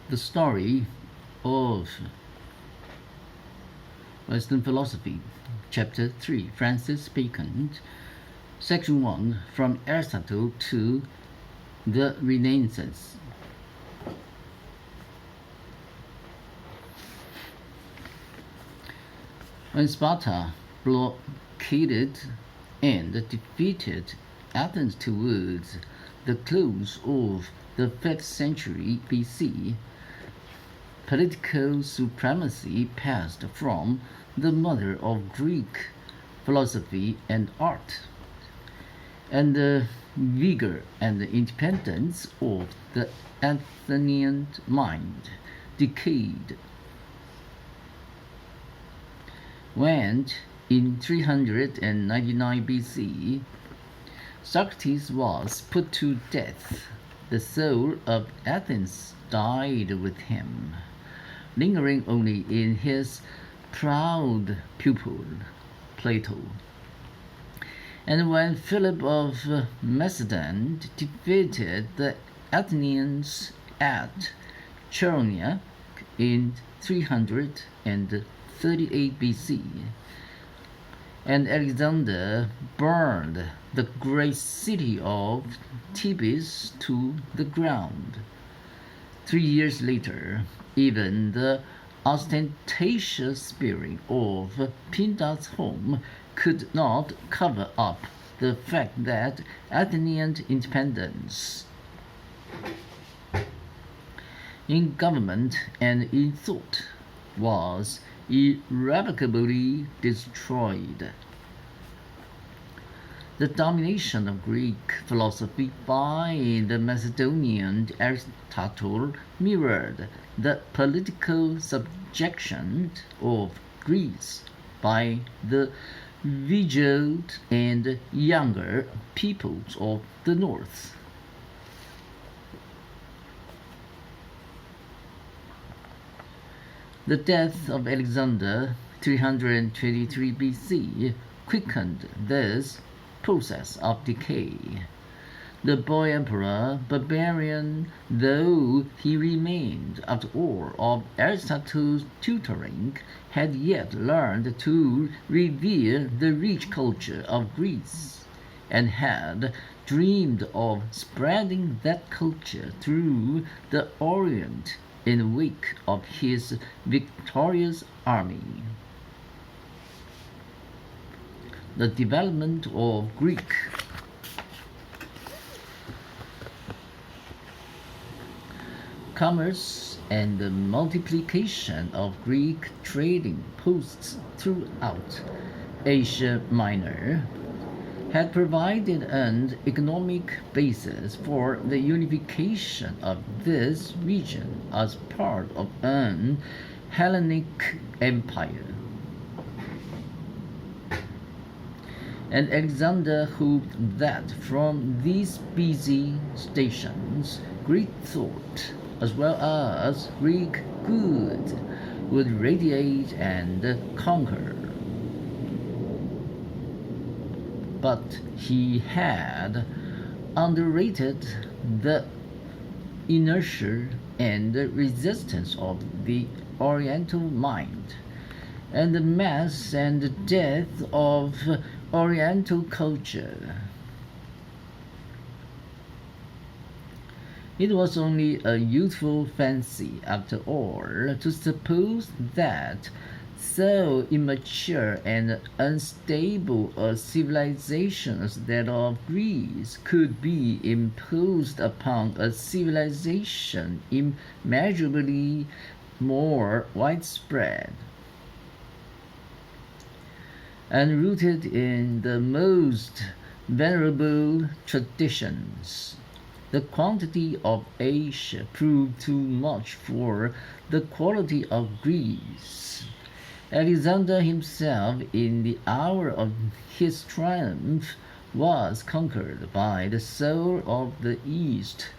The story of Western philosophy, Chapter 3, Francis Bacon, Section 1, from Aristotle to the Renaissance. When Sparta blockaded and defeated Athens towards the close of the 5th century BC, political supremacy passed from the mother of Greek philosophy and art, and the vigor and independence of the Athenian mind decayed. When, in 399 BC, Socrates was put to death, the soul of Athens died with him, lingering only in his proud pupil, Plato. And when Philip of Macedon defeated the Athenians at Chaeronea in 338 BC, and Alexander burned the great city of Thebes to the ground, 3 years later, even the ostentatious spirit of Pindar's home could not cover up the fact that Athenian independence in government and in thought was irrevocably destroyed. The domination of Greek philosophy by the Macedonian Aristotle mirrored the political subjection of Greece by the vigilant and younger peoples of the north. The death of Alexander, 323 BC, quickened this process of decay. The boy emperor, barbarian though he remained after all of Aristotle's tutoring, had yet learned to revere the rich culture of Greece, and had dreamed of spreading that culture through the Orient in the wake of his victorious army. The development of Greek commerce and the multiplication of Greek trading posts throughout Asia Minor had provided an economic basis for the unification of this region as part of an Hellenic empire. And Alexander hoped that from these busy stations, Greek thought, as well as Greek good, would radiate and conquer. But he had underrated the inertia and resistance of the Oriental mind, and the mass and death of Oriental culture. It was only a youthful fancy, after all, to suppose that so immature and unstable a civilization as that of Greece could be imposed upon a civilization immeasurably more widespread and rooted in the most venerable traditions. The quantity of Asia proved too much for the quality of Greece. Alexander himself, in the hour of his triumph, was conquered by the soul of the East.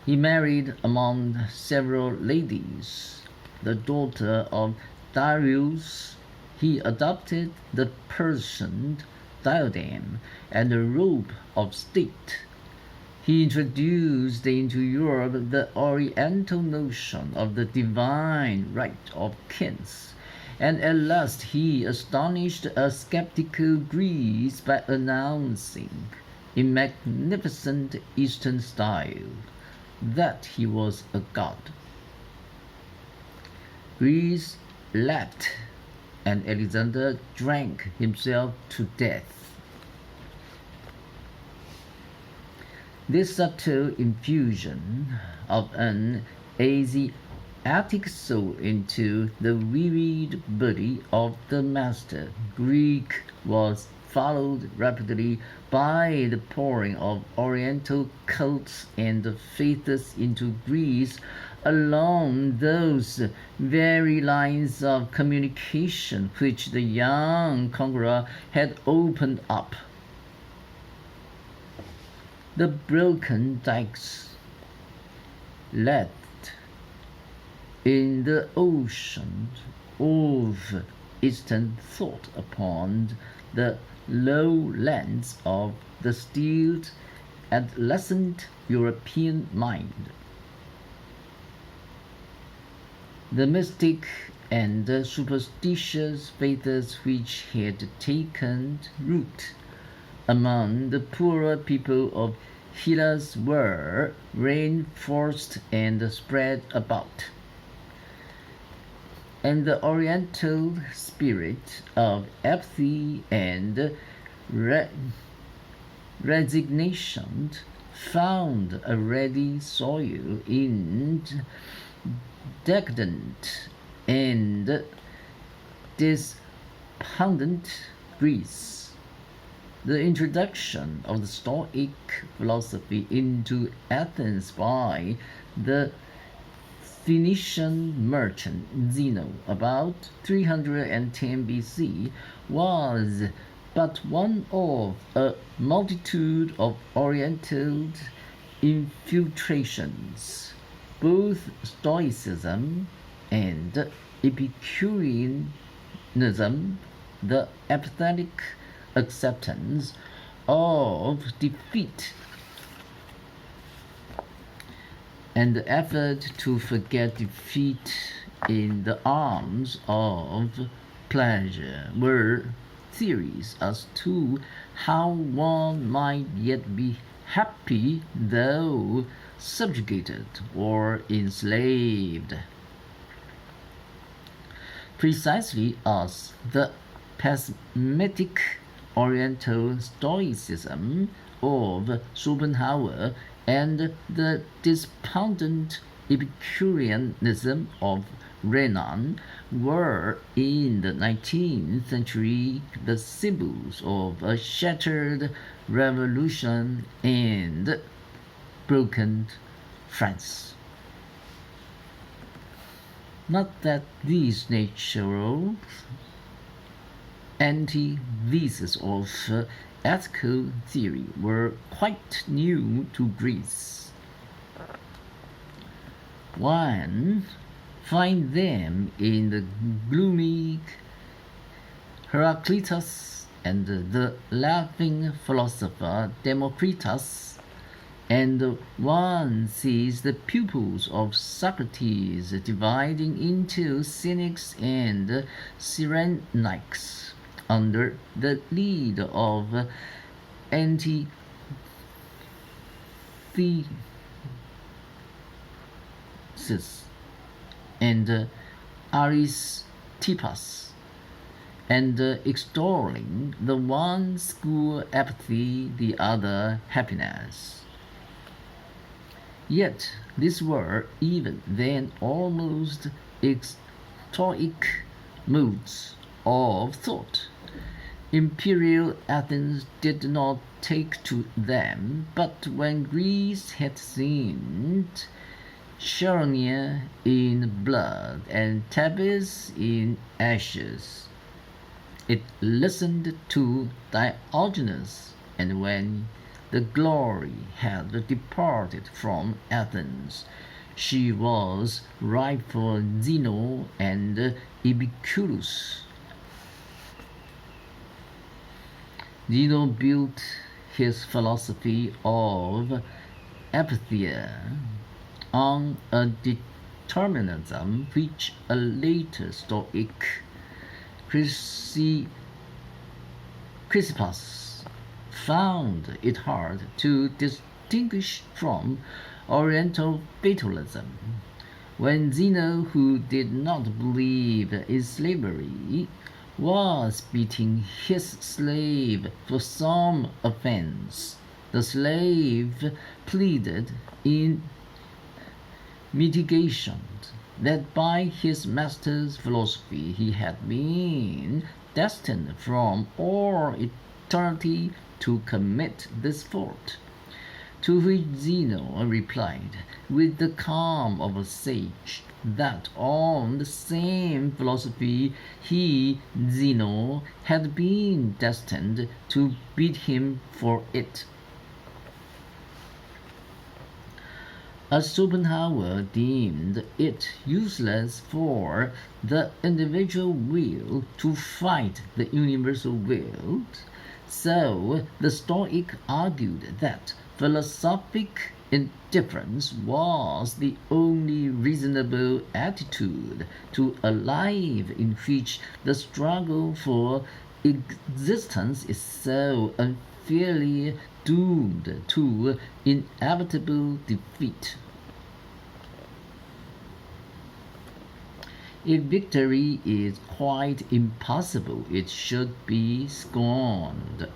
He married among several ladies the daughter of Darius. He adopted the Persian diadem and the robe of state, He introduced into Europe the Oriental notion of the divine right of kings, and at last he astonished a skeptical Greece by announcing, in magnificent Eastern style, that he was a god. Greece laughed, and Alexander drank himself to death. This subtle infusion of an Asiatic soul into the vivid body of the master Greek was followed rapidly by the pouring of Oriental cults and faiths into Greece along those very lines of communication which the young conqueror had opened up. The broken dikes led in the ocean of Eastern thought upon the lowlands of the stilled, adolescent European mind. The mystic and superstitious faiths which had taken root among the poorer people of Hellas were reinforced and spread about, and the Oriental spirit of apathy and resignation found a ready soil in decadent and despondent Greece. The introduction of the Stoic philosophy into Athens by the Phoenician merchant Zeno about 310 BC was but one of a multitude of Oriental infiltrations. Both Stoicism and Epicureanism, the apathetic acceptance of defeat and the effort to forget defeat in the arms of pleasure, were theories as to how one might yet be happy though subjugated or enslaved. Precisely as the pessimistic Oriental Stoicism of Schopenhauer and the despondent Epicureanism of Renan were in the 19th century the symbols of a shattered revolution and broken France. Not that these natural antitheses of ethical theory were quite new to Greece. One finds them in the gloomy Heraclitus and the laughing philosopher Democritus, and one sees the pupils of Socrates dividing into cynics and Cyrenaics under the lead of Antithesis and Aristippus, and extolling the one school apathy, the other happiness. Yet these were even then almost stoic moods of thought. Imperial Athens did not take to them, but when Greece had seen Chaeronea in blood and Thebes in ashes, it listened to Diogenes, and when the glory had departed from Athens, she was ripe for Zeno and Epicurus. Zeno built his philosophy of apatheia on a determinism which a later Stoic, Chrysippus, found it hard to distinguish from Oriental fatalism. When Zeno, who did not believe in slavery, was beating his slave for some offense, the slave pleaded in mitigation that by his master's philosophy he had been destined from all eternity to commit this fault. To which Zeno replied, with the calm of a sage, that on the same philosophy he, Zeno, had been destined to beat him for it. As Schopenhauer deemed it useless for the individual will to fight the universal will, so the Stoic argued that philosophic indifference was the only reasonable attitude to a life in which the struggle for existence is so unfairly doomed to inevitable defeat. If victory is quite impossible, it should be scorned.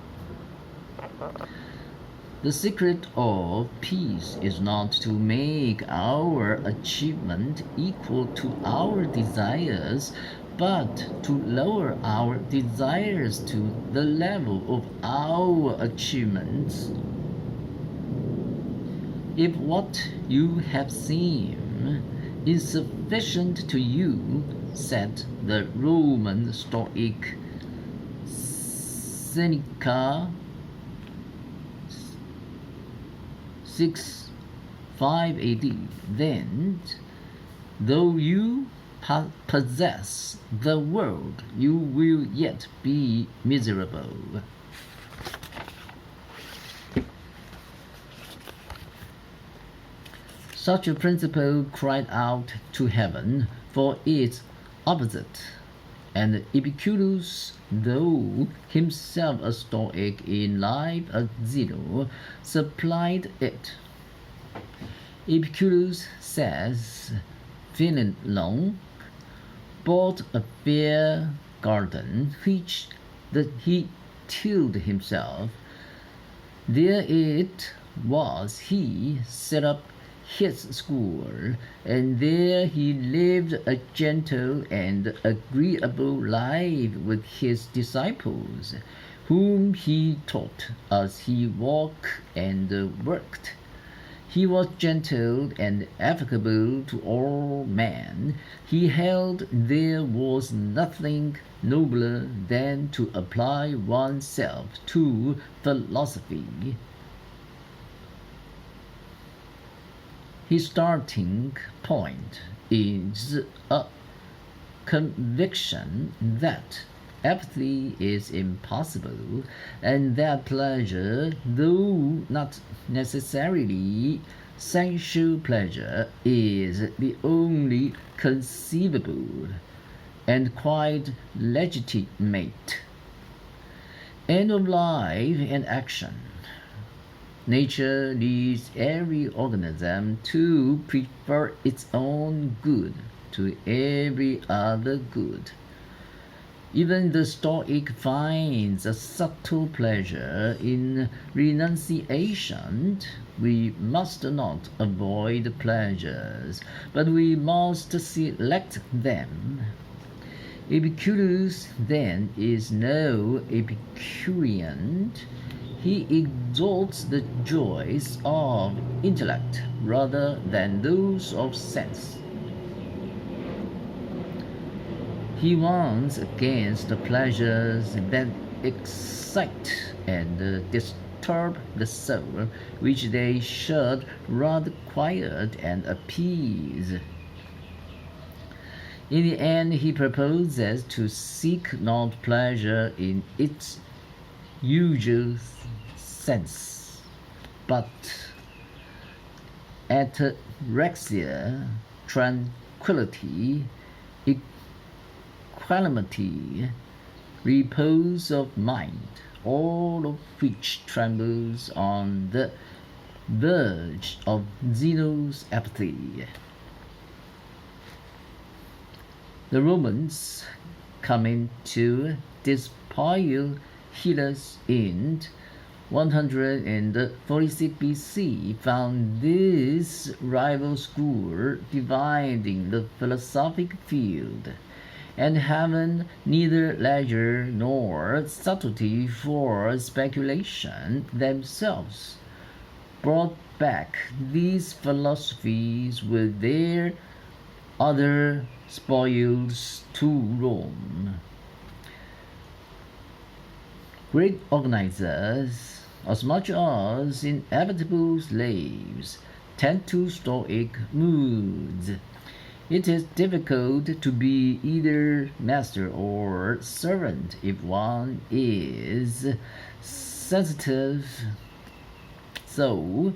The secret of peace is not to make our achievement equal to our desires, but to lower our desires to the level of our achievements. If what you have seen is sufficient to you, said the Roman Stoic Seneca 6-5 AD, then, though you possess the world, you will yet be miserable. Such a principle cried out to heaven for its opposite, and Epicurus, though himself a Stoic in life as Zeno, supplied it. Epicurus says, Fénelon bought a fair garden which he tilled himself. There it was he set up his school, and there he lived a gentle and agreeable life with his disciples, whom he taught as he walked and worked. He was gentle and affable to all men. He held there was nothing nobler than to apply oneself to philosophy. His starting point is a conviction that apathy is impossible, and that pleasure, though not necessarily sensual pleasure, is the only conceivable and quite legitimate end of life and action. Nature leads every organism to prefer its own good to every other good. Even the Stoic finds a subtle pleasure in renunciation. We must not avoid pleasures, but we must select them. Epicurus, then, is no Epicurean. He exalts the joys of intellect rather than those of sense. He warns against the pleasures that excite and disturb the soul, which they should rather quiet and appease. In the end, he proposes to seek not pleasure in its usual sense, but ataraxia, tranquility, equanimity, repose of mind, all of which trembles on the verge of Zeno's apathy. The Romans, coming to despoil Hellas in 146 BC, found this rival school dividing the philosophic field, and having neither leisure nor subtlety for speculation, themselves brought back these philosophies with their other spoils to Rome. Great organizers, as much as inevitable slaves, tend to stoic moods. It is difficult to be either master or servant if one is sensitive. So,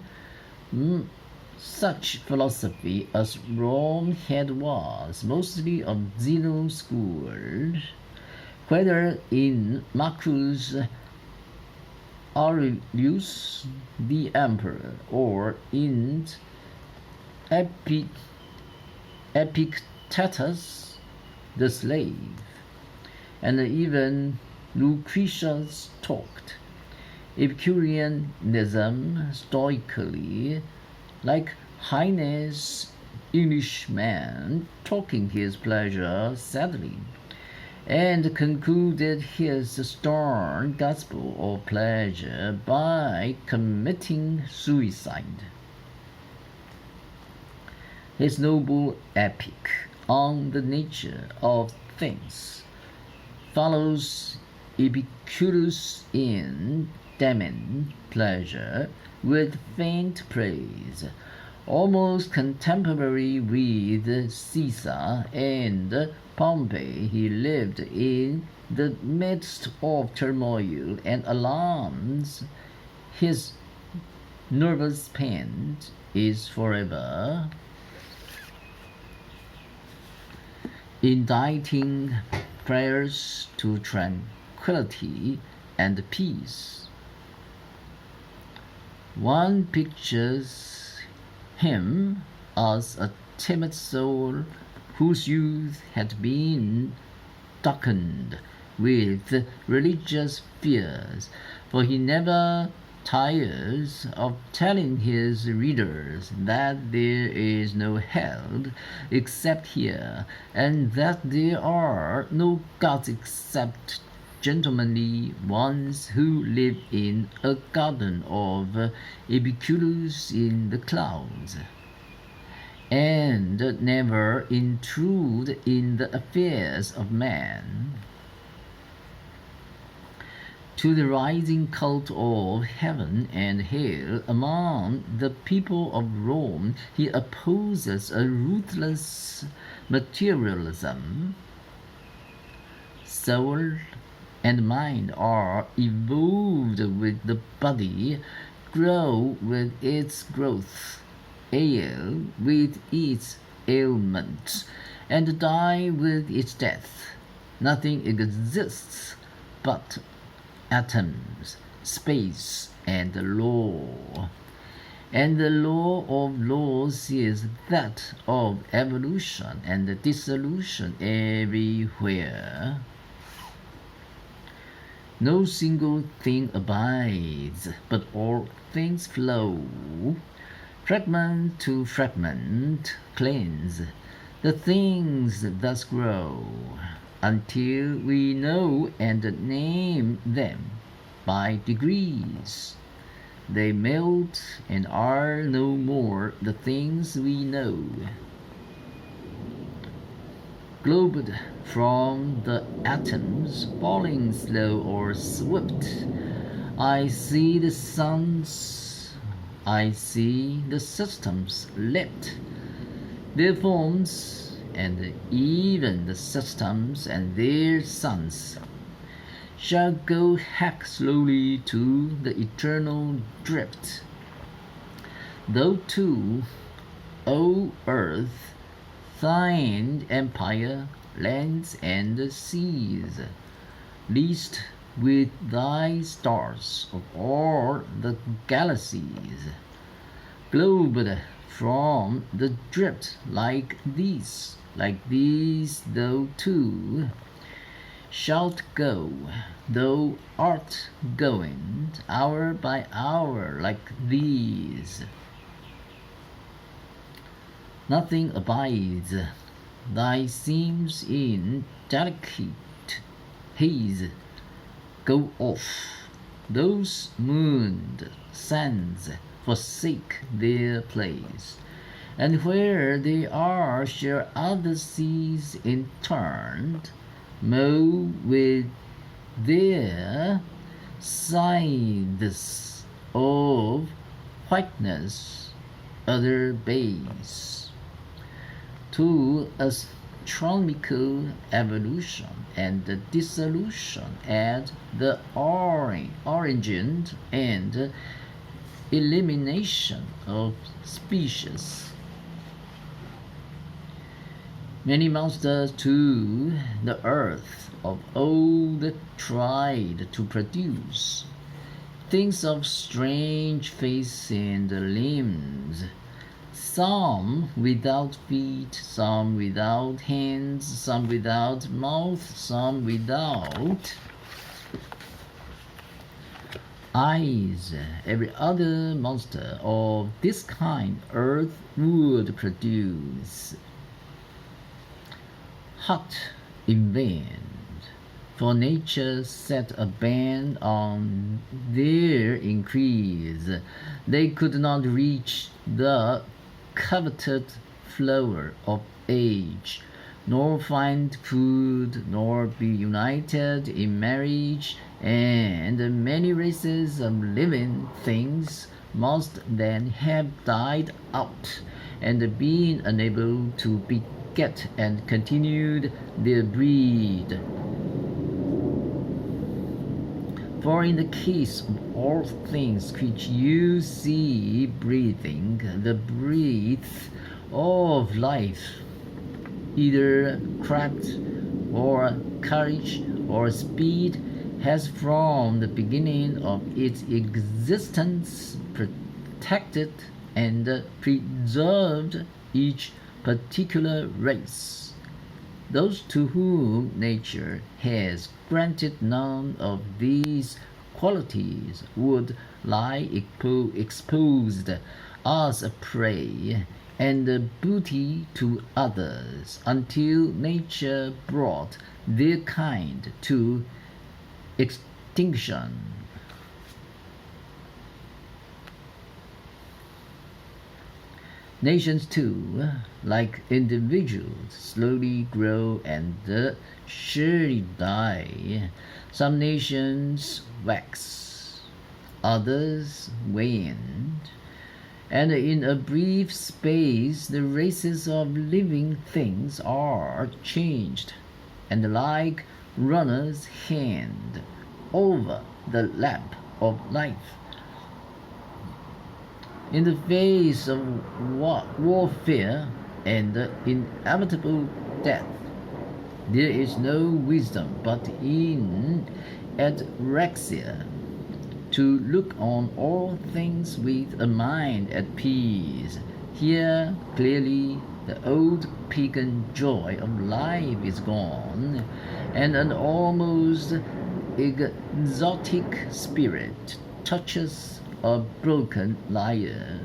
such philosophy as Rome had was mostly of Zeno's school, whether in Marcus Aurelius the emperor or in Epictetus the slave, and even Lucretius talked Epicureanism stoically, like Heine's Englishman talking his pleasure sadly, and concluded his stern gospel of pleasure by committing suicide. His noble epic on the nature of things follows Epicurus in damning pleasure with faint praise. Almost contemporary with Caesar and Pompey, he lived in the midst of turmoil and alarms. His nervous pain is forever inditing prayers to tranquility and peace. One pictures him as a timid soul whose youth had been darkened with religious fears, for he never tires of telling his readers that there is no hell except here, and that there are no gods except gentlemanly ones who live in a garden of Epicurus in the clouds, and never intrude in the affairs of man. To the rising cult of heaven and hell among the people of Rome, he opposes a ruthless materialism. Soul and mind are evolved with the body, grow with its growth, ail with its ailment, and die with its death. Nothing exists but atoms, space, and law. And the law of laws is that of evolution and dissolution everywhere. No single thing abides, but all things flow. Fragment to fragment cleanse. The things thus grow, until we know and name them by degrees. They melt and are no more the things we know. Globed from the atoms, falling slow or swift, I see the suns, I see the systems lift, their forms, and even the systems and their suns shall go hack slowly to the eternal drift. Thou too, O earth, thine empire, lands and seas, list with thy stars of all the galaxies, globed from the drift like these thou too shalt go, thou art going, hour by hour like these. Nothing abides thy seams in delicate haze, go off, those mooned sands forsake their place, and where they are shall other seas in turn mow with their scythes of whiteness other bays. To astronomical evolution and dissolution at the origin and elimination of species. Many monsters to the earth of old tried to produce things of strange face and limbs, some without feet, some without hands, some without mouth, some without eyes. Every other monster of this kind earth would produce. Hot in vain, for nature set a ban on their increase. They could not reach the coveted flower of age, nor find food, nor be united in marriage, and many races of living things must then have died out, and been unable to beget and continued their breed. For in the case of all things which you see breathing, the breath of life, either craft or courage or speed, has from the beginning of its existence protected and preserved each particular race. Those to whom nature has granted none of these qualities would lie exposed as a prey and a booty to others until nature brought their kind to extinction. Nations too, like individuals, slowly grow and surely die. Some nations wax, others wane, and in a brief space the races of living things are changed, and like runner's hand over the lap of life. In the face of warfare and inevitable death, there is no wisdom but in ataraxia, to look on all things with a mind at peace. Here clearly the old pagan joy of life is gone, and an almost exotic spirit touches a broken lyre.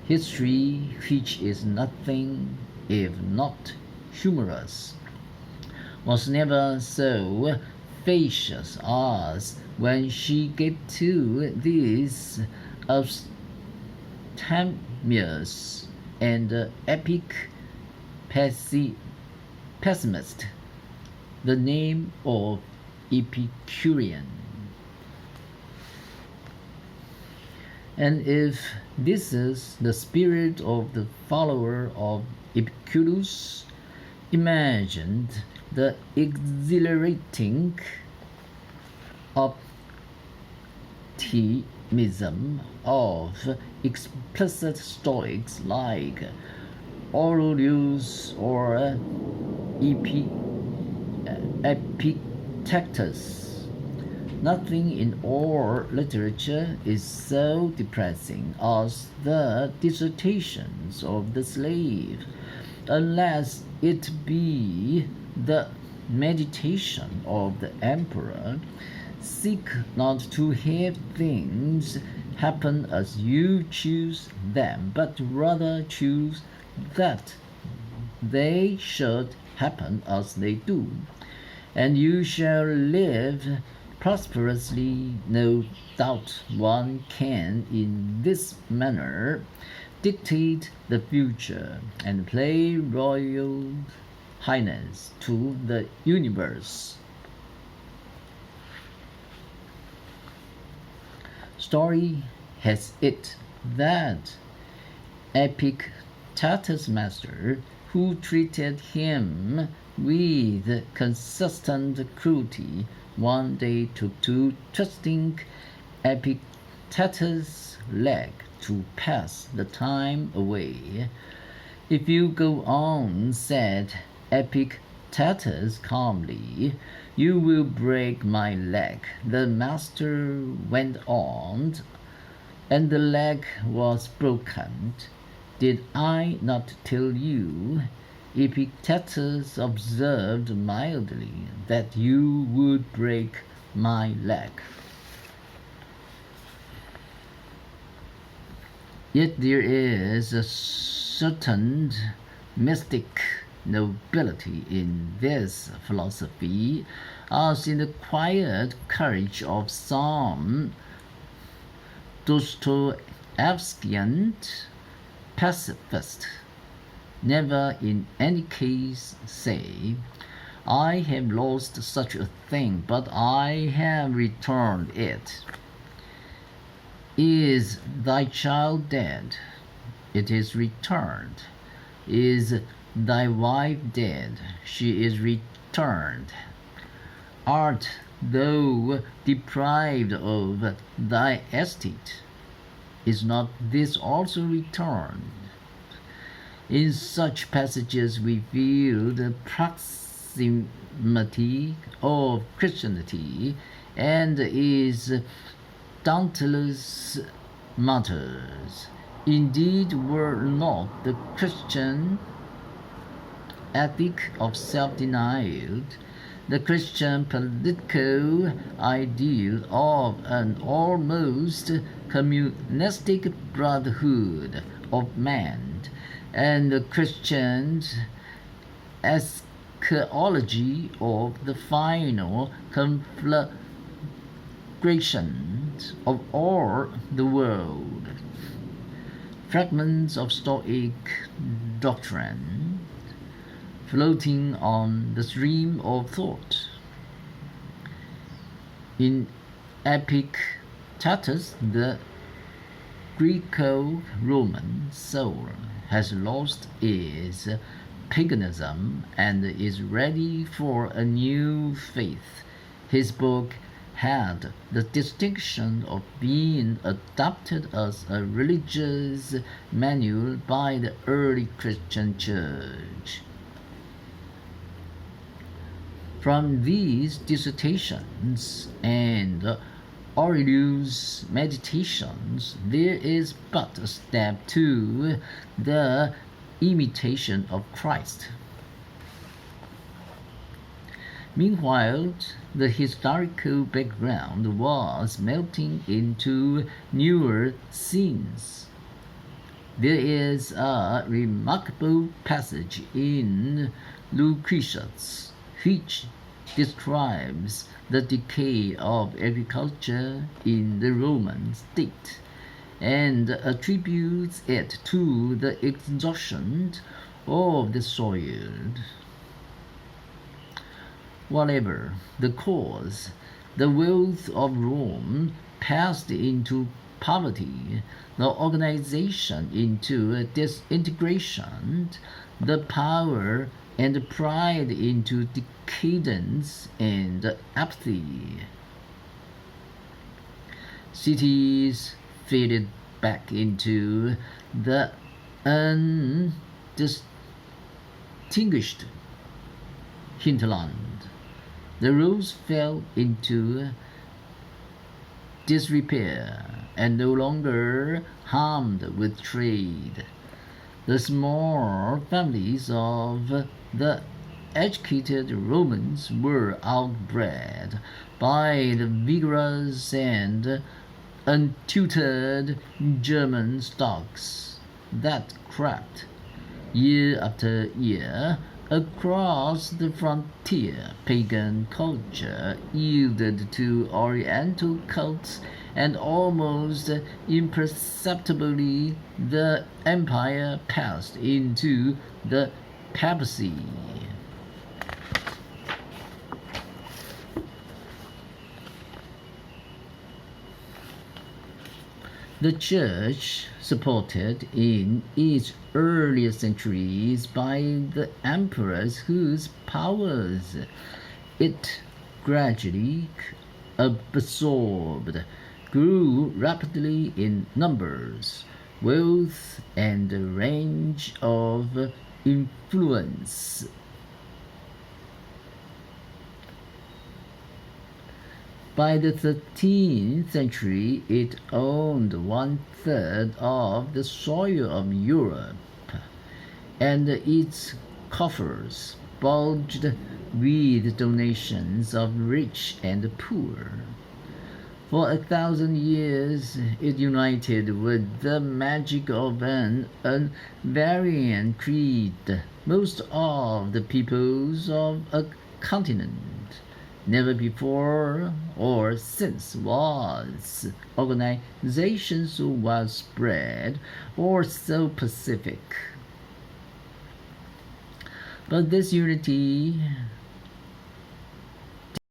History, which is nothing if not humorous, was never so fallacious as when she gave to this abstemious and epic pessimist the name of Epicurean. And if this is the spirit of the follower of Epicurus, imagined the exhilarating of explicit Stoics like Aurelius or Epictetus. Nothing in all literature is so depressing as the dissertations of the slave, unless it be the meditation of the emperor. Seek not to have things happen as you choose them, but rather choose that they should happen as they do, and you shall live prosperously. No doubt one can in this manner dictate the future and play royal highness to the universe. Story has it that Epictetus' master, who treated him with consistent cruelty, one day took to twisting Epictetus' leg to pass the time away. "If you go on," said Epictetus calmly, "you will break my leg." The master went on, and the leg was broken. "Did I not tell you," Epictetus observed mildly, "that you would break my leg?" Yet there is a certain mystic nobility in this philosophy, as in the quiet courage of some Dostoevskian pacifist. Never in any case say, "I have lost such a thing, but I have returned it." Is thy child dead? It is returned. Is thy wife dead? She is returned. Art thou deprived of thy estate? Is not this also returned? In such passages we feel the proximity of Christianity, and its dauntless matters. Indeed, were not the Christian ethic of self-denial, the Christian political ideal of an almost communistic brotherhood of man, and the Christian eschatology of the final conflagration of all the world, fragments of Stoic doctrine floating on the stream of thought. In Epictetus, the Greco-Roman soul has lost its paganism and is ready for a new faith. His book had the distinction of being adopted as a religious manual by the early Christian Church. From these dissertations and Aurelius' meditations, there is but a step to the imitation of Christ. Meanwhile, the historical background was melting into newer scenes. There is a remarkable passage in Lucretius which describes the decay of agriculture in the Roman state and attributes it to the exhaustion of the soil. Whatever the cause, the wealth of Rome passed into poverty, the organization into disintegration, the power and pride into decadence and apathy. Cities faded back into the undistinguished hinterland. The roads fell into disrepair and no longer harmed with trade. The small families of the educated Romans were outbred by the vigorous and untutored German stocks that crept year after year across the frontier. Pagan culture yielded to Oriental cults, and almost imperceptibly the empire passed into the papacy. The Church, supported in its earlier centuries by the emperors whose powers it gradually absorbed, grew rapidly in numbers, wealth, and range of influence. By the 13th century, it owned 1/3 of the soil of Europe, and its coffers bulged with donations of rich and poor. For 1,000 years, it united with the magic of an unvarying creed most of the peoples of a continent. Never before or since was organization so widespread or so pacific. But this unity